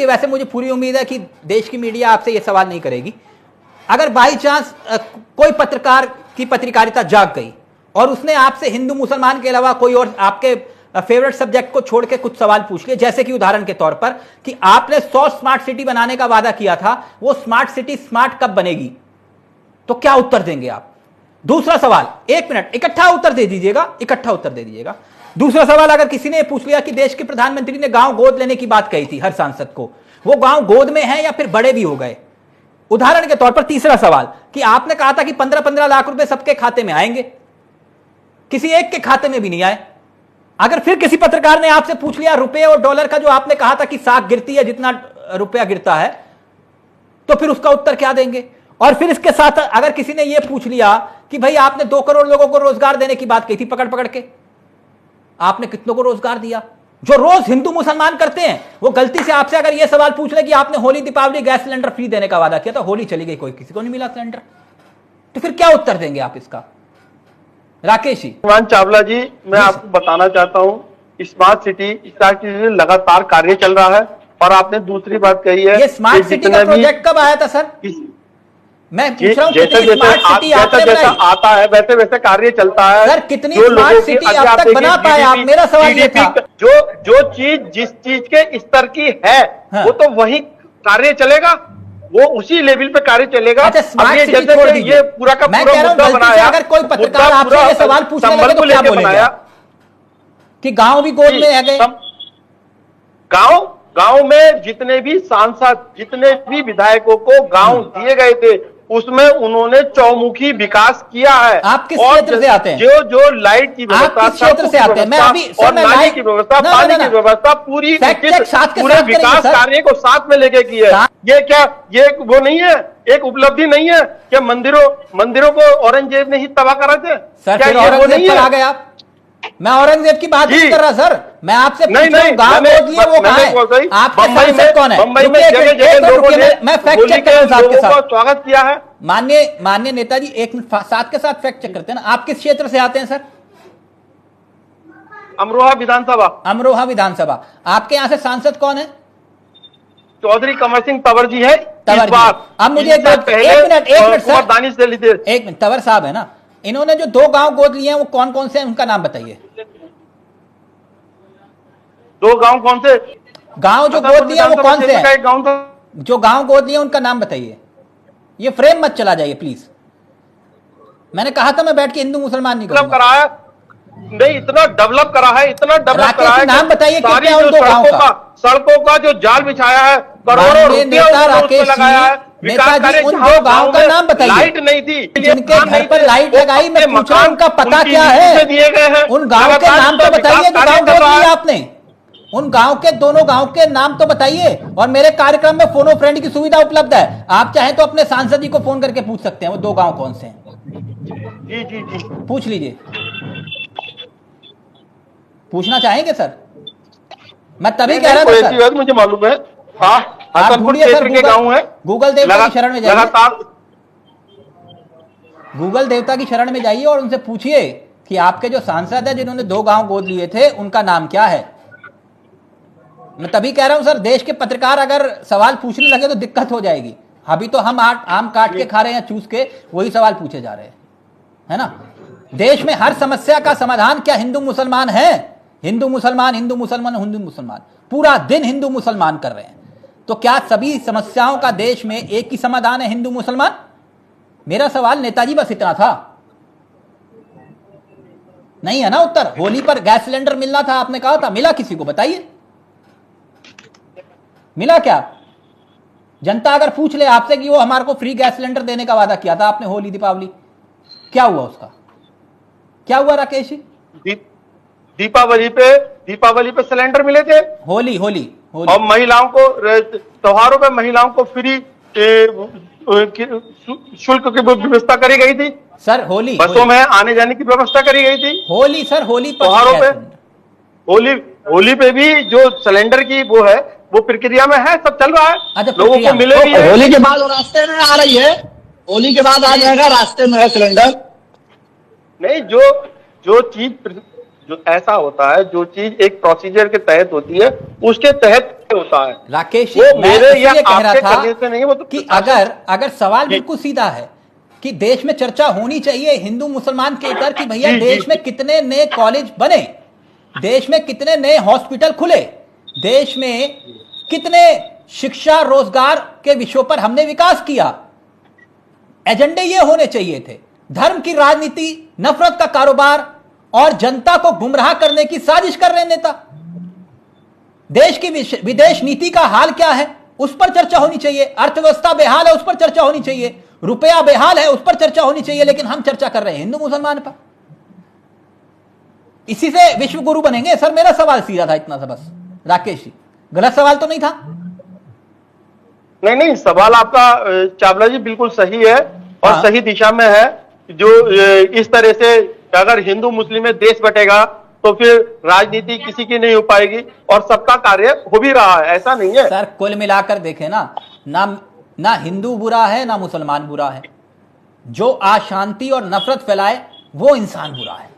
देखिए, वैसे मुझे पूरी उम्मीद है कि देश की मीडिया आपसे ये सवाल नहीं करेगी। अगर बाई चांस कोई पत्रकार की पत्रकारिता जाग गई और उसने आपसे हिंदू मुसलमान के अलावा कोई और आपके फेवरेट सब्जेक्ट को छोड़ के कुछ सवाल पूछ लिए, जैसे कि उदाहरण के तौर पर कि आपने 100 स्मार्ट सिटी बनाने का वादा किया था, वो स्मार्ट सिटी स्मार्ट कब बनेगी, तो क्या उत्तर देंगे आप? दूसरा सवाल, 1 मिनट, इकट्ठा उत्तर दे दीजिएगा, इकट्ठा उत्तर दे दीजिएगा। दूसरा सवाल, अगर किसी ने पूछ लिया कि देश के प्रधानमंत्री ने गांव गोद लेने की बात कही थी हर सांसद को, वो गांव गोद में है या फिर बड़े भी हो गए? उदाहरण के तौर पर तीसरा सवाल कि आपने कहा था कि 15-15 लाख रुपए सबके खाते में आएंगे, किसी एक के खाते में भी नहीं आए। अगर फिर किसी पत्रकार ने आपसे पूछ लिया रुपए और डॉलर का जो आपने कहा था कि साख गिरती है जितना रुपया गिरता है, तो फिर उसका उत्तर क्या देंगे? और फिर इसके साथ अगर किसी ने यह पूछ लिया कि भाई आपने 2 करोड़ लोगों को रोजगार देने की बात कही थी पकड़ पकड़ के, आपने कितनों को रोजगार दिया? जो रोज हिंदू मुसलमान करते हैं वो गलती से आपसे अगर यह सवाल पूछ ले कि आपने Holi Deepawali gas cylinder free देने का वादा किया था, होली चली गई, कोई किसी को नहीं मिला सिलेंडर, तो फिर क्या उत्तर देंगे आप इसका? राकेश जी। चावला जी, मैं आपको बताना चाहता हूं, स्मार्ट सिटी लगातार कार्य चल रहा है। और आपने दूसरी बात कही है, ये स्मार्ट सिटी का प्रोजेक्ट कब आया था सर? मैं पूछ रहा हूं, जैसे जैसा आता है वैसे वैसे कार्य चलता है सर। कितनी स्मार्ट सिटी अब तक बना पाए आप? मेरा सवाल ये था, जो चीज जिस चीज के स्तर की है, हाँ, वो तो वही कार्य चलेगा, वो उसी लेवल पे कार्य चलेगा। अच्छा, स्मार्ट सिटी छोड़ दीजिए, ये पूरा का पूरा मुद्दा बनाया। अगर कोई पत्रकार आपसे ये सवाल पूछने लगे तो क्या बोलेगा? कि गांव भी गोद में है गए? गांव में जितने भी सांसद, जितने भी विधायकों को गांव दिए गए थे, उसमें उन्होंने चौमुखी विकास किया है। आप किस क्षेत्र से आते हैं? जो लाइट की व्यवस्था, क्षेत्र से आते हैं? मैं अभी और नाली की व्यवस्था, पानी की व्यवस्था, पूरी पूरे विकास कार्य को साथ में लेके की है। ये क्या, ये वो नहीं है, एक उपलब्धि नहीं है कि मंदिरों को औरंगजेब ने ही तबाह करा थे? क्या ये वो नहीं है? आ गए आप? मैं औरंगजेब की बात नहीं कर रहा सर, मैं आपसे पूछ रहा हूं गांव गोद लिए वो कहां है? आपके सांसद कौन है? मुंबई में जगह मैं फैक्ट चेक कर रहा हूं साथ के साथ। स्वागत किया है माननीय नेताजी, एक मिनट साथ के साथ फैक्ट चेक करते हैं ना। आप किस क्षेत्र से आते हैं सर? अमरोहा विधानसभा। अमरोहा विधानसभा। आपके यहाँ से सांसद कौन है? चौधरी कमर सिंह तंवर जी है इस बार। अब मुझे एक मिनट सर, दानिश से लीजिए, एक मिनट। तंवर साहब है ना, इन्होंने जो 2 गांव गोद लिए हैं वो कौन कौन से हैं, उनका नाम बताइए। 2 गांव कौन से? गांव जो गोद लिए वो कौन से हैं? जो गांव गोद लिए उनका नाम बताइए। ये फ्रेम मत चला जाइए प्लीज। मैंने कहा था मैं बैठ के हिंदू मुसलमान नहीं करूंगा। कराया नहीं, इतना डेवलप करा है, इतना डेवलप करा है। नाम बताइए सारी जो सड़कों का जो जाल बिछाया है, करोड़ों रुपया लगाया है। नेताजी, उन 2 गांव का नाम बताइए। लाइट नहीं थी, जिनके घर पर लाइट लगाई, मैं पूछ रहा हूं उनका पता क्या है? दिए गए हैं। उन गांव के नाम तो बताइए जो गांव गोद लिए आपने। उन गांव के, दोनों गांव के नाम तो बताइए। और मेरे कार्यक्रम में फोन फ्रेंड की सुविधा उपलब्ध है, आप चाहें तो अपने सांसद जी को फोन करके पूछ सकते हैं वो 2 गांव कौन से हैं। जी जी जी, पूछ लीजिए। पूछना चाहेंगे सर? मैं तभी कह रहा था सर, मुझे मालूम है। हाँ, हसनपुर क्षेत्र के गांव है। गूगल देवता की शरण में जाइए, गूगल देवता की शरण में जाइए और उनसे पूछिए कि आपके जो सांसद है जिन्होंने 2 गांव गोद लिए थे उनका नाम क्या है। मैं तभी कह रहा हूं सर, देश के पत्रकार अगर सवाल पूछने लगे तो दिक्कत हो जाएगी। अभी तो हम आम काट के खा रहे हैं, चूस के वही सवाल पूछे जा रहे हैं, है ना। देश में हर समस्या का समाधान क्या हिंदू मुसलमान है? हिंदू मुसलमान, हिंदू मुसलमान, हिंदू मुसलमान, पूरा दिन हिंदू मुसलमान कर रहे हैं। तो क्या सभी समस्याओं का देश में एक ही समाधान है, हिंदू मुसलमान? मेरा सवाल नेताजी बस इतना था, नहीं है ना उत्तर। होली पर गैस सिलेंडर मिलना था, आपने कहा था, मिला किसी को? बताइए, मिला क्या? जनता अगर पूछ ले आपसे कि वो हमारे को फ्री गैस सिलेंडर देने का वादा किया था आपने होली दीपावली, क्या हुआ उसका? क्या हुआ राकेश जी? दीपावली पे सिलेंडर मिले थे। होली और महिलाओं को त्योहारों पे महिलाओं को फ्री शुल्क की व्यवस्था करी गई थी सर। होली बसों में आने जाने की व्यवस्था करी गई थी। होली सर, होली त्योहारों पे, होली पे भी जो सिलेंडर की वो है, वो प्रक्रिया में है, सब चल रहा है। अच्छा, लोगों को मिले भी है। होली के बाद रास्ते में आ रही है, होली के बाद आ जाएगा, रास्ते में है सिलेंडर। नहीं, जो जो ऐसा होता है, जो चीज एक प्रोसीजर के तहत होती है उसके तहत होता है। राकेश जी, वो मैं मेरे या इसलिए कह रहा आपके था करने से नहीं, वो तो कि अगर सवाल बिल्कुल सीधा है कि देश में चर्चा होनी चाहिए हिंदू मुसलमान के ऊपर कि भैया देश में कितने नए कॉलेज बने, देश में कितने नए हॉस्पिटल खुले, देश में कितने शिक्षा रोजगार के विषयों पर हमने विकास किया, एजेंडे ये होने चाहिए थे। धर्म की राजनीति, नफरत का कारोबार और जनता को गुमराह करने की साजिश कर रहे नेता। देश की विदेश नीति का हाल क्या है उस पर चर्चा होनी चाहिए, अर्थव्यवस्था बेहाल है उस पर चर्चा होनी चाहिए, रुपया बेहाल है उस पर चर्चा होनी चाहिए, लेकिन हम चर्चा कर रहे हैं हिंदू मुसलमान पर। इसी से विश्व गुरु बनेंगे? सर मेरा सवाल सीधा था इतना सा बस। राकेश जी, गलत सवाल तो नहीं था? नहीं, सवाल आपका चावला जी बिल्कुल सही है और हाँ। सही दिशा में है। जो इस तरह से अगर हिंदू मुस्लिम में देश बटेगा तो फिर राजनीति किसी की नहीं हो पाएगी और सबका कार्य हो भी रहा है, ऐसा नहीं है। सर कुल मिलाकर देखें ना हिंदू बुरा है ना मुसलमान बुरा है, जो अशांति और नफरत फैलाए वो इंसान बुरा है।